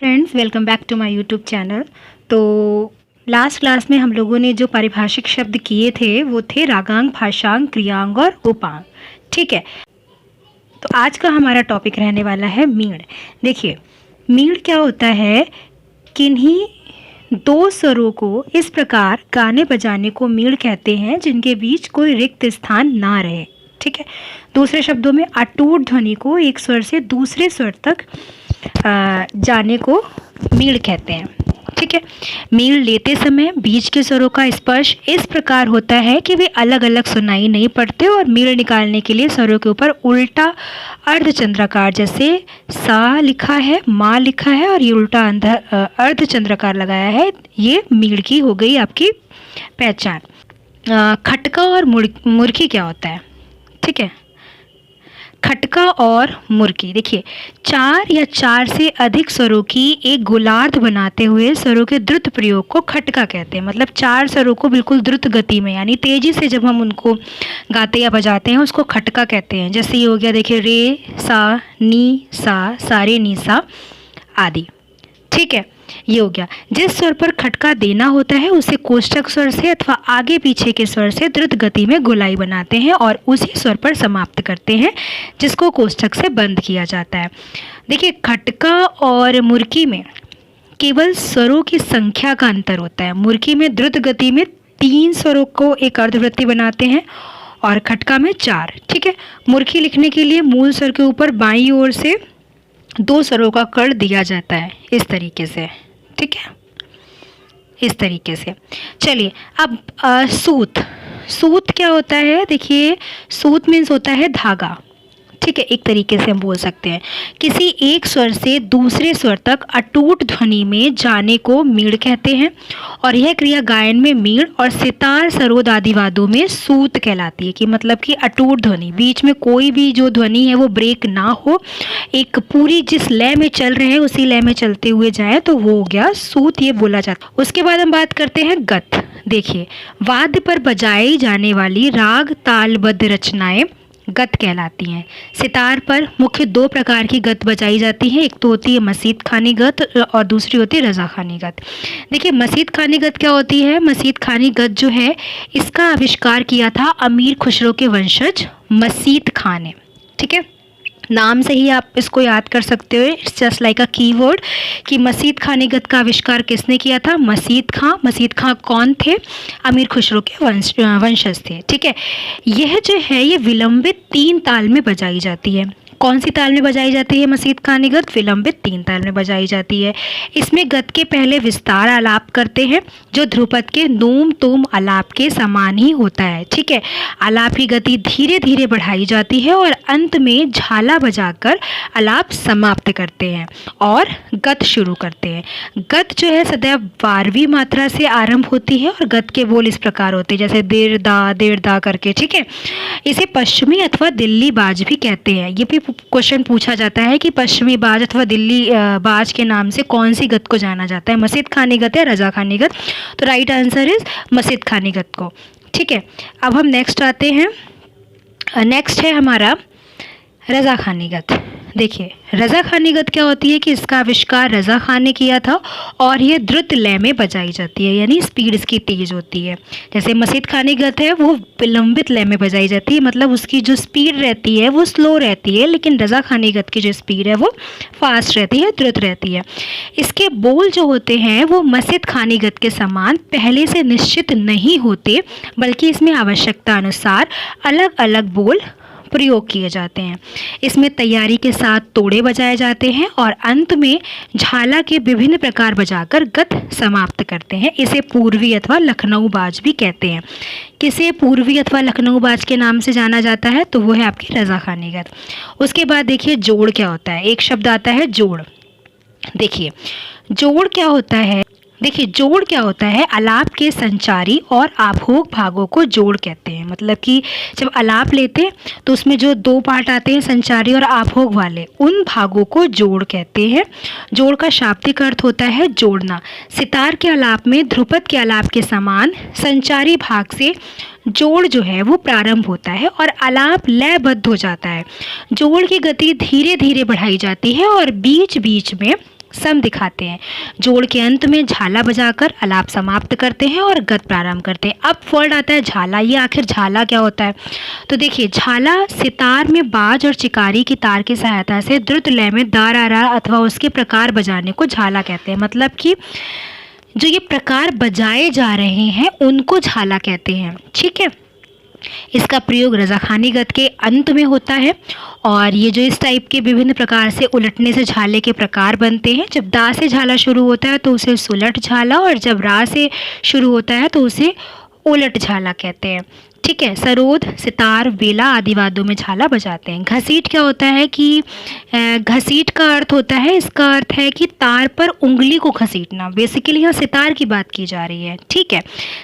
Friends, welcome back to my YouTube channel. तो last class में हम लोगों ने जो पारिभाषिक शब्द किए थे वो थे रागांग, भाषांग, क्रियांग और उपांग। ठीक है, तो आज का हमारा टॉपिक रहने वाला है मीण। देखिए, मीण क्या होता है, किन्हीं दो स्वरों को इस प्रकार गाने बजाने को मीण कहते हैं जिनके बीच कोई रिक्त स्थान ना रहे। ठीक है, दूसरे शब्दों में अटूट ध्वनि को एक स्वर से दूसरे स्वर तक जाने को मीण कहते हैं। ठीक है, मीण लेते समय बीच के स्वरों का स्पर्श इस प्रकार होता है कि वे अलग अलग सुनाई नहीं पड़ते और मीण निकालने के लिए स्वरों के ऊपर उल्टा अर्धचंद्राकार, जैसे सा लिखा है, माँ लिखा है और ये उल्टा अर्धचंद्राकार लगाया है, ये मीण की हो गई आपकी पहचान। खटका और मुर्की क्या होता है? ठीक है, खटका और मुर्की, देखिए, चार या चार से अधिक स्वरों की एक गोलार्ध बनाते हुए स्वरों के द्रुत प्रयोग को खटका कहते हैं। मतलब चार स्वरों को बिल्कुल द्रुत गति में, यानी तेजी से जब हम उनको गाते या बजाते हैं उसको खटका कहते हैं। जैसे ये हो गया, देखिए, रे सा नी सा, सारे नी सा आदि। ठीक है, ये हो गया। जिस स्वर पर खटका देना होता है उसे कोष्ठक स्वर से अथवा आगे पीछे के स्वर से द्रुत गति में गोलाई बनाते हैं और उसी स्वर पर समाप्त करते हैं जिसको कोष्ठक से बंद किया जाता है। देखिए, खटका और मुर्की में केवल स्वरों की संख्या का अंतर होता है। मुर्की में द्रुत गति में 3 स्वरों को एक अर्धवृत्ति बनाते हैं और खटका में 4। ठीक है, मुर्की लिखने के लिए मूल स्वर के ऊपर बाईं ओर से 2 स्वरों का कड़ दिया जाता है, इस तरीके से। ठीक है, इस तरीके से। चलिए, अब सूत क्या होता है? देखिए, सूत मीन्स होता है धागा। ठीक है, एक तरीके से हम बोल सकते हैं किसी एक स्वर से दूसरे स्वर तक अटूट ध्वनि में जाने को मीण कहते हैं और यह क्रिया गायन में मीण और सितार, सरोद आदि वाद्यों में सूत कहलाती है। कि मतलब कि अटूट ध्वनि, बीच में कोई भी जो ध्वनि है वो ब्रेक ना हो, एक पूरी जिस लय में चल रहे हैं उसी लय में चलते हुए जाए, तो वो हो गया सूत, ये बोला जाता है। उसके बाद हम बात करते हैं गत। देखिए, वाद्य पर बजाई जाने वाली राग तालबद्ध रचनाएं गत कहलाती हैं। सितार पर मुख्य 2 प्रकार की गत बजाई जाती है। एक तो होती है मसीत खानी गत और दूसरी होती है रजा खानी गत। देखिए, मसीत खानी गत क्या होती है? मसीत खानी गत जो है, इसका आविष्कार किया था अमीर खुसरो के वंशज मसीत खां ने। ठीक है, नाम से ही आप इसको याद कर सकते हो, it's just like a keyword, कि मसीत खानी गत का आविष्कार किसने किया था? मसीत खां। मसीत खां कौन थे? अमीर खुसरो के वंशज थे। ठीक है, यह जो है ये विलंबित 3 ताल में बजाई जाती है। कौन सी ताल में बजाई जाती है मसीत खानी गत? विलंबित 3 ताल में बजाई जाती है। इसमें गत के पहले विस्तार आलाप करते हैं जो ध्रुपद के नूम तुम आलाप के समान ही होता है। ठीक है, आलाप की गति धीरे धीरे बढ़ाई जाती है और अंत में झाला बजाकर आलाप समाप्त करते हैं और गत शुरू करते हैं। गत जो है सदैव 12वीं मात्रा से आरंभ होती है और गत के बोल इस प्रकार होते हैं, जैसे देर दा करके। ठीक है, इसे पश्चिमी अथवा दिल्ली बाज भी कहते हैं। ये भी क्वेश्चन पूछा जाता है कि पश्चिमी बाज अथवा दिल्ली बाज के नाम से कौन सी गत को जाना जाता है, मसीत खानी गत या रजा खानी गत? तो राइट आंसर इज मसीत खानी गत को। ठीक है, अब हम नेक्स्ट आते हैं। नेक्स्ट है हमारा रजा खानी गत। देखिए, रजा खानी गत क्या होती है कि इसका आविष्कार रजा खान ने किया था और यह द्रुत लय में बजाई जाती है, यानी स्पीड इसकी तेज होती है। जैसे मसीत खानी गत है वो विलंबित लय में बजाई जाती है, मतलब उसकी जो स्पीड रहती है वो स्लो रहती है, लेकिन रजा खानी गत की जो स्पीड है वो फास्ट रहती है, द्रुत रहती है। इसके बोल जो होते हैं वो मसीत खानी गत के समान पहले से निश्चित नहीं होते, बल्कि इसमें आवश्यकता अनुसार अलग अलग बोल प्रयोग किए जाते हैं। इसमें तैयारी के साथ तोड़े बजाए जाते हैं और अंत में झाला के विभिन्न प्रकार बजाकर गत समाप्त करते हैं। इसे पूर्वी अथवा लखनऊ बाज भी कहते हैं। किसे पूर्वी अथवा लखनऊ बाज के नाम से जाना जाता है? तो वो है आपकी रजा खानी गत। उसके बाद देखिए, जोड़ क्या होता है? एक शब्द आता है जोड़। देखिए, जोड़ क्या होता है? देखिए, जोड़ क्या होता है? आलाप के संचारी और आभोग भागों को जोड़ कहते हैं। मतलब कि जब आलाप लेते हैं तो उसमें जो 2 पार्ट आते हैं, संचारी और आभोग वाले, उन भागों को जोड़ कहते हैं। जोड़ का शाब्दिक अर्थ होता है जोड़ना। सितार के आलाप में ध्रुपद के आलाप के समान संचारी भाग से जोड़ जो है वो प्रारंभ होता है और आलाप लयबद्ध हो जाता है। जोड़ की गति धीरे धीरे बढ़ाई जाती है और बीच बीच में सम दिखाते हैं। जोड़ के अंत में झाला बजाकर आलाप समाप्त करते हैं और गत प्रारंभ करते हैं। अब वर्ड आता है झाला। ये आखिर झाला क्या होता है? तो देखिए, झाला सितार में बाज और चिकारी की तार की सहायता से द्रुत लय में दारारा अथवा उसके प्रकार बजाने को झाला कहते हैं। मतलब कि जो ये प्रकार बजाए जा रहे हैं उनको झाला कहते हैं। ठीक है, इसका प्रयोग रजाखानी गत के अंत में होता है। और ये जो इस टाइप के विभिन्न प्रकार से उलटने से झाले के प्रकार बनते हैं। जब दा से झाला शुरू होता है तो उसे सुलट झाला, और जब रा से शुरू होता है तो उसे उलट झाला कहते हैं। ठीक है, सरोद, सितार, बेला आदि वाद्यों में झाला बजाते हैं। घसीट क्या होता है कि घसीट का अर्थ होता है, इसका अर्थ है कि तार पर उंगली को घसीटना। बेसिकली यहाँ सितार की बात की जा रही है। ठीक है,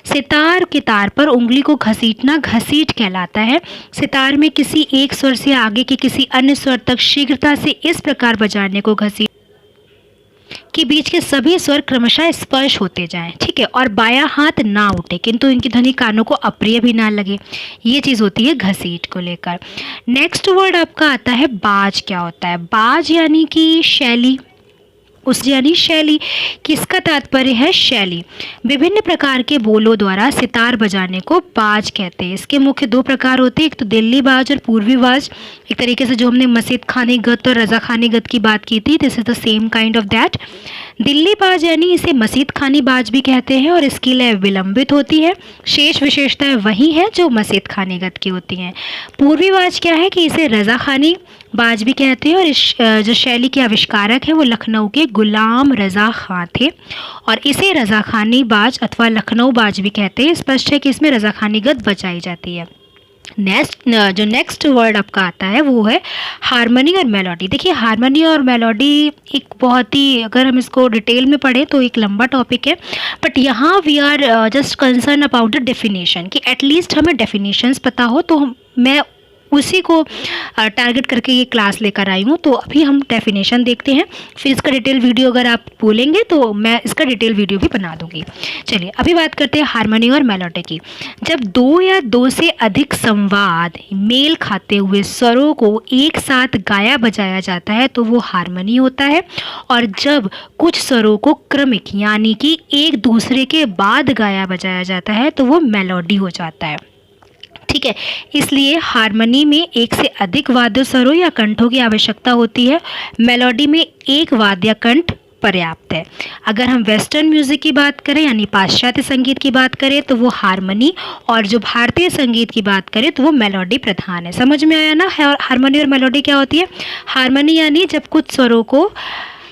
सितार के तार पर उंगली को घसीटना घसीट कहलाता है। सितार में किसी एक स्वर से आगे के किसी अन्य स्वर तक शीघ्रता से इस प्रकार बजाने को घसीट के बीच के सभी स्वर क्रमशः स्पर्श होते जाएं। ठीक है, और बायां हाथ ना उठे किंतु इनकी ध्वनि कानों को अप्रिय भी ना लगे। ये चीज़ होती है घसीट को लेकर। नेक्स्ट वर्ड आपका आता है बाज। क्या होता है? बाज यानी कि शैली, यानी शैली। किसका तात्पर्य है? शैली। विभिन्न प्रकार के बोलों द्वारा सितार बजाने को बाज कहते हैं। इसके मुख्य दो प्रकार होते हैं, एक तो दिल्ली बाज और पूर्वी बाज। एक तरीके से जो हमने मस्जिद खानी गत और रजा खानी गत की बात की थी, this is the same kind of that. Delhi बाज यानी इसे मस्जिद खानी बाज भी कहते हैं और इसकी लय विलंबित होती है। शेष विशेषताएं वही हैं जो मस्जिद खानी गत की होती हैं। पूर्वी बाज क्या है कि इसे रजा खानी बाज भी कहते हैं और इस जो शैली के आविष्कारक हैं वो लखनऊ के गुलाम रजा खां थे और इसे रजा खानी बाज अथवा लखनऊ बाज भी कहते हैं। स्पष्ट है कि इसमें रजा खानी गत बजाई जाती है। नेक्स्ट वर्ड आपका आता है वो है हारमोनी और मेलोडी। देखिए, हारमोनी और मेलोडी एक बहुत ही, अगर हम इसको डिटेल में पढ़ें तो एक लंबा टॉपिक है, बट यहाँ we are just concern about the definition कि एटलीस्ट हमें डेफिनेशंस पता हो, तो मैं उसी को टारगेट करके ये क्लास लेकर आई हूँ। तो अभी हम डेफिनेशन देखते हैं, फिर इसका डिटेल वीडियो अगर आप बोलेंगे तो मैं इसका डिटेल वीडियो भी बना दूँगी। चलिए अभी बात करते हैं हारमोनी और मेलोडी की। जब दो या दो से अधिक संवाद मेल खाते हुए स्वरों को एक साथ गाया बजाया जाता है तो वो हारमोनी होता है, और जब कुछ स्वरों को क्रमिक यानी कि एक दूसरे के बाद गाया बजाया जाता है तो वो मेलोडी हो जाता है। ठीक है, इसलिए हारमोनी में एक से अधिक वाद्य स्वरों या कंठों की आवश्यकता होती है। मेलोडी में एक वाद्य कंठ पर्याप्त है। अगर हम वेस्टर्न म्यूज़िक की बात करें यानी पाश्चात्य संगीत की बात करें तो वो हारमोनी, और जो भारतीय संगीत की बात करें तो वो मेलोडी प्रधान है। समझ में आया ना? हारमोनी और मेलोडी क्या होती है? हारमोनी यानी जब कुछ स्वरों को,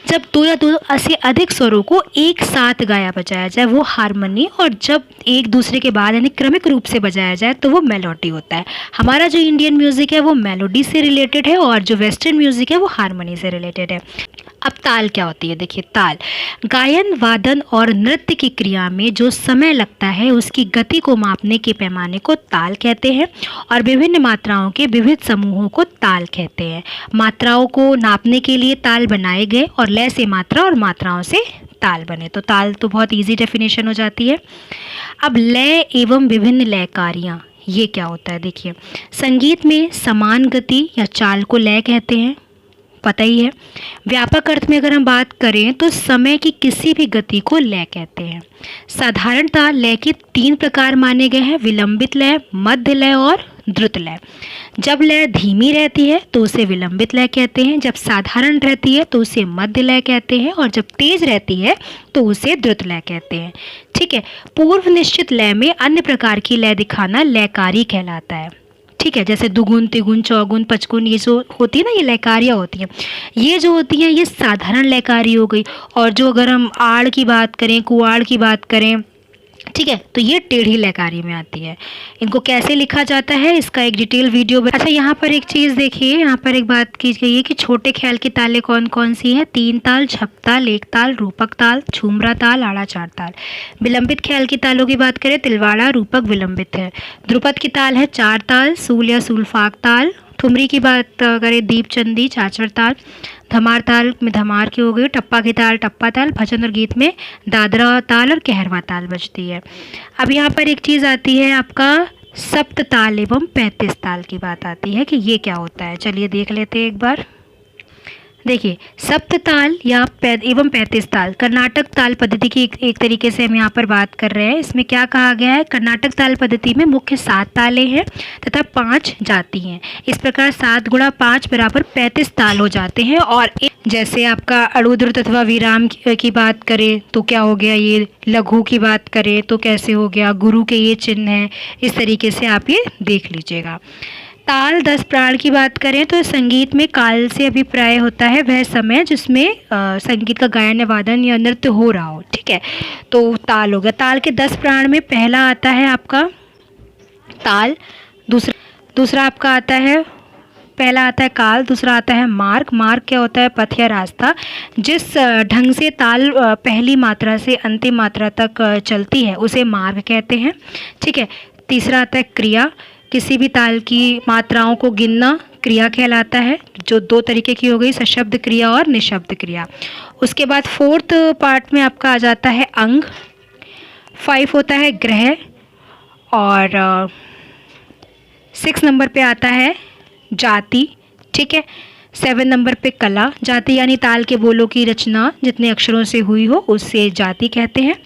जब दो या दो से अधिक स्वरों को एक साथ गाया बजाया जाए वो हारमोनी, और जब एक दूसरे के बाद यानी क्रमिक रूप से बजाया जाए तो वो मेलोडी होता है। हमारा जो इंडियन म्यूज़िक है वो मेलोडी से रिलेटेड है और जो वेस्टर्न म्यूज़िक है वो हारमोनी से रिलेटेड है। अब ताल क्या होती है? देखिए, ताल गायन, वादन और नृत्य की क्रिया में जो समय लगता है उसकी गति को मापने के पैमाने को ताल कहते हैं, और विभिन्न मात्राओं के विविध समूहों को ताल कहते हैं। मात्राओं को नापने के लिए ताल बनाए गए और लय से मात्रा और मात्राओं से ताल बने। तो ताल तो बहुत इजी डेफिनेशन हो जाती है। अब लय एवं विभिन्न लयकारियाँ, ये क्या होता है? देखिए, संगीत में समान गति या चाल को लय कहते हैं, पता ही है। व्यापक अर्थ में अगर हम बात करें तो समय की किसी भी गति को लय कहते हैं। साधारणतः लय के 3 प्रकार माने गए हैं, विलंबित लय, मध्य लय और द्रुत लय। जब लय धीमी रहती है तो उसे विलंबित लय कहते हैं, जब साधारण रहती है तो उसे मध्य लय कहते हैं, और जब तेज रहती है तो उसे द्रुत लय कहते हैं। ठीक है, पूर्व निश्चित लय में अन्य प्रकार की लय दिखाना लयकारी कहलाता है। ठीक है, जैसे दुगुन, तिगुन, चौगुन, पचगुन, ये जो होती है ना, ये लयकारियाँ होती हैं। ये जो होती हैं ये साधारण लयकारी हो गई, और जो अगर हम आड़ की बात करें, कुआड़ की बात करें, ठीक है, तो ये टेढ़ी लयकारी में आती है। इनको कैसे लिखा जाता है इसका एक डिटेल वीडियो। अच्छा, यहाँ पर एक चीज़ देखिए, यहाँ पर एक बात की गई है कि छोटे ख्याल की तालें कौन कौन सी हैं? 3 ताल, झपताल, एक ताल, रूपक ताल, झूमरा ताल, आड़ा 4 ताल। विलंबित ख्याल की तालों की बात करें, तिलवाड़ा, रूपक विलंबित है। ध्रुपद की ताल है 4 ताल, सूल या सूलफाक ताल। ठुमरी की बात करें, दीपचंदी, चाचर ताल। धमार ताल में धमार की हो गई, टप्पा की ताल टप्पा ताल। भजन और गीत में दादरा ताल और कहरवा ताल बजती है। अब यहाँ पर एक चीज़ आती है आपका सप्त ताल एवं 35 ताल की बात आती है कि ये क्या होता है। चलिए देख लेते हैं एक बार। देखिए, सप्त ताल या एवं 35 ताल कर्नाटक ताल पद्धति की एक तरीके से हम यहाँ पर बात कर रहे हैं। इसमें क्या कहा गया है, कर्नाटक ताल पद्धति में मुख्य 7 तालें हैं तथा 5 जाति हैं। इस प्रकार 7 गुणा 5 बराबर 35 ताल हो जाते हैं। और जैसे आपका अड़ुद्र अथवा विराम की बात करें तो क्या हो गया, ये लघु की बात करें तो कैसे हो गया, गुरु के ये चिन्ह हैं। इस तरीके से आप ये देख लीजिएगा। ताल 10 प्राण की बात करें तो संगीत में काल से अभिप्राय होता है वह समय जिसमें संगीत का गायन या वादन या नृत्य हो रहा हो। ठीक है, तो ताल हो गया। ताल के 10 प्राण में पहला आता है आपका ताल, दूसरा आपका आता है, पहला आता है काल, दूसरा आता है मार्ग। मार्ग क्या होता है, पथ या रास्ता। जिस ढंग से ताल पहली मात्रा से अंतिम मात्रा तक चलती है उसे मार्ग कहते हैं। ठीक है, तीसरा आता है क्रिया, किसी भी ताल की मात्राओं को गिनना क्रिया कहलाता है, जो 2 तरीके की हो गई, सशब्द क्रिया और निशब्द क्रिया। उसके बाद 4th पार्ट में आपका आ जाता है अंग, 5 होता है ग्रह, और 6 नंबर पे आता है जाति। ठीक है, 7 नंबर पे कला। जाति यानी ताल के बोलों की रचना जितने अक्षरों से हुई हो उससे जाति कहते हैं।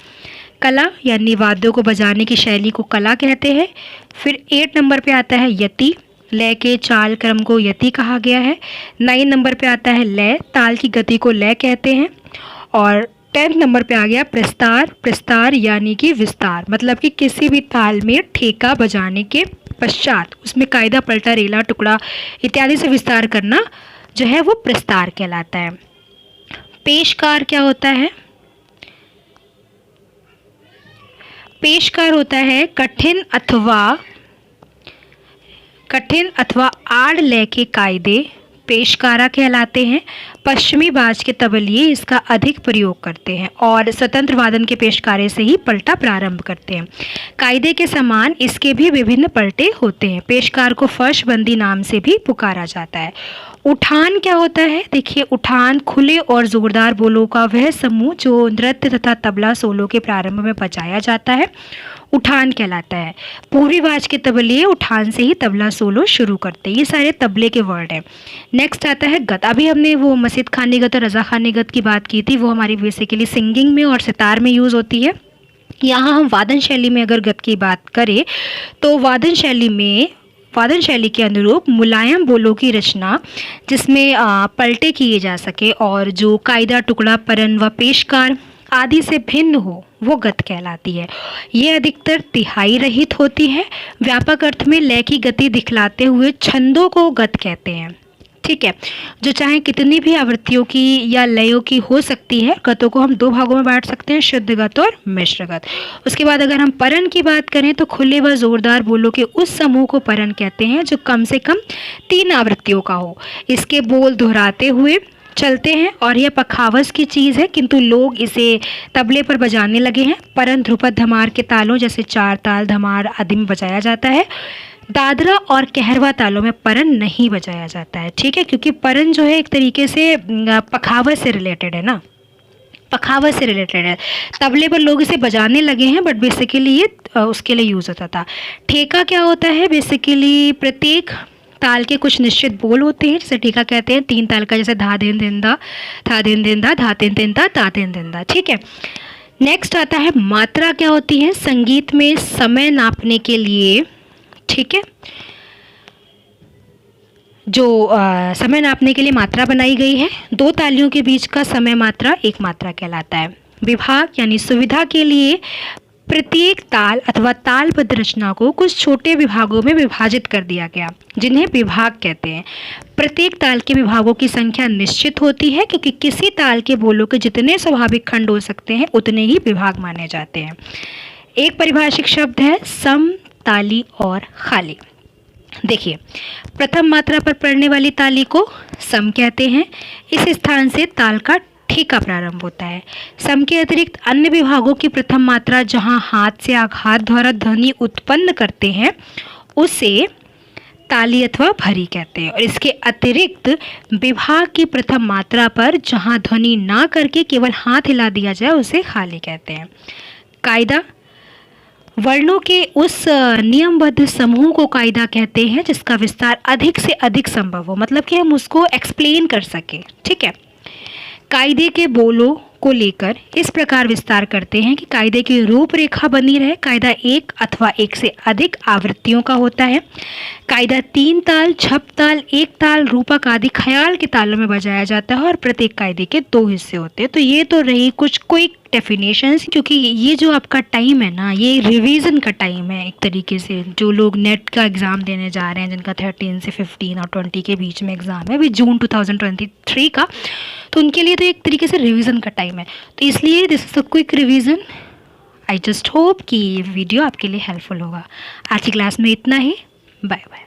कला यानी वाद्यों को बजाने की शैली को कला कहते हैं। फिर 8 नंबर पे आता है यति, लय के चाल क्रम को यति कहा गया है। 9 नंबर पे आता है लय, ताल की गति को लय कहते हैं। और 10 नंबर पे आ गया प्रस्तार, प्रस्तार यानी कि विस्तार, मतलब कि किसी भी ताल में ठेका बजाने के पश्चात उसमें कायदा पलटा रेला टुकड़ा इत्यादि से विस्तार करना जो है वो प्रस्तार कहलाता है। पेशकार क्या होता है, पेशकार होता है कठिन अथवा आड़ लय के कायदे पेशकारा कहलाते हैं। पश्चिमी बाज के तबलिये इसका अधिक प्रयोग करते हैं और स्वतंत्र वादन के पेशकारे से ही पलटा प्रारंभ करते हैं। कायदे के समान इसके भी विभिन्न पलटे होते हैं। पेशकार को फर्शबंदी नाम से भी पुकारा जाता है। उठान क्या होता है, देखिए उठान खुले और जोरदार बोलों का वह समूह जो नृत्य तथा तबला सोलो के प्रारंभ में बजाया जाता है, उठान कहलाता है। पूर्वी बाज के तबलिये उठान से ही तबला सोलो शुरू करते हैं। ये सारे तबले के वर्ड हैं। नेक्स्ट आता है गत। अभी हमने वो मस्जिद खानी गत और रजा खानी गत की बात की थी, वो हमारी बेसिकली सिंगिंग में और सितार में यूज़ होती है। यहाँ हम वादन शैली में अगर गत की बात करें तो वादन शैली के अनुरूप मुलायम बोलों की रचना जिसमें पलटे किए जा सके और जो कायदा टुकड़ा परन व पेशकार आदि से भिन्न हो वो गत कहलाती है। ये अधिकतर तिहाई रहित होती है। व्यापक अर्थ में लय की गति दिखलाते हुए छंदों को गत कहते हैं। ठीक है, जो चाहे कितनी भी आवृत्तियों की या लयों की हो सकती है। गतों को हम 2 भागों में बांट सकते हैं, शुद्ध गत और मिश्र गत। उसके बाद अगर हम परन की बात करें तो खुले व जोरदार बोलों के उस समूह को परन कहते हैं जो कम से कम 3 आवृत्तियों का हो। इसके बोल दोहराते हुए चलते हैं और यह पखावज की चीज़ है, किंतु लोग इसे तबले पर बजाने लगे हैं। परन ध्रुपद धमार के तालों जैसे 4 ताल धमार आदि में बजाया जाता है। दादरा और कहरवा तालों में परन नहीं बजाया जाता है। ठीक है, क्योंकि परन जो है एक तरीके से पखावज से रिलेटेड है ना, पखावज से रिलेटेड है। तबले पर लोग इसे बजाने लगे हैं बट बेसिकली ये उसके लिए यूज़ होता था। ठेका क्या होता है, बेसिकली प्रत्येक ताल के कुछ निश्चित बोल होते हैं जिसे ठेका कहते हैं। 3 ताल का जैसे धा दिन दिन दा, था दिन दिन दा, धा दिन दिन दा, ता दिन दिन दा। ठीक है, नेक्स्ट आता है मात्रा क्या होती है, संगीत में समय नापने के लिए। ठीक है, जो समय नापने के लिए मात्रा बनाई गई है, 2 तालियों के बीच का समय मात्रा 1 मात्रा कहलाता है। विभाग यानी सुविधा के लिए प्रत्येक ताल अथवा तालबद्ध रचना को कुछ छोटे विभागों में विभाजित कर दिया गया जिन्हें विभाग कहते हैं। प्रत्येक ताल के विभागों की संख्या निश्चित होती है क्योंकि किसी ताल के बोलों के जितने स्वाभाविक खंड हो सकते हैं उतने ही विभाग माने जाते हैं। एक परिभाषिक शब्द है सम, ताली और खाली। देखिए, प्रथम मात्रा पर पड़ने वाली ताली को सम कहते हैं। इस स्थान से ताल का ठेका प्रारंभ होता है। सम के अतिरिक्त अन्य विभागों की प्रथम मात्रा जहां हाथ से आघात द्वारा ध्वनि उत्पन्न करते हैं उसे ताली अथवा भरी कहते हैं। और इसके अतिरिक्त विभाग की प्रथम मात्रा पर जहां ध्वनि ना करके केवल हाथ हिला दिया जाए उसे खाली कहते हैं। कायदा वर्णों के उस नियमबद्ध समूह को कायदा कहते हैं जिसका विस्तार अधिक से अधिक संभव हो, मतलब कि हम उसको एक्सप्लेन कर सकें। ठीक है। कायदे के बोलों को लेकर इस प्रकार विस्तार करते हैं कि कायदे की रूपरेखा बनी रहे। कायदा एक अथवा एक से अधिक आवृत्तियों का होता है। कायदा 3 ताल, छप ताल, 1 ताल, रूपक आदि ख्याल के तालों में बजाया जाता है और प्रत्येक कायदे के 2 हिस्से होते हैं। तो ये तो रही कुछ क्विक डेफिनेशंस, क्योंकि ये जो आपका टाइम है ना, ये रिवीजन का टाइम है एक तरीके से। जो लोग नेट का एग्ज़ाम देने जा रहे हैं, जिनका 13 से 15 और 20 के बीच में एग्ज़ाम है, अभी जून 2023 का, तो उनके लिए तो एक तरीके से रिवीजन का टाइम है। तो इसलिए this is a quick revision. I just hope कि ये वीडियो आपके लिए हेल्पफुल होगा। आज की क्लास में इतना ही। Bye bye.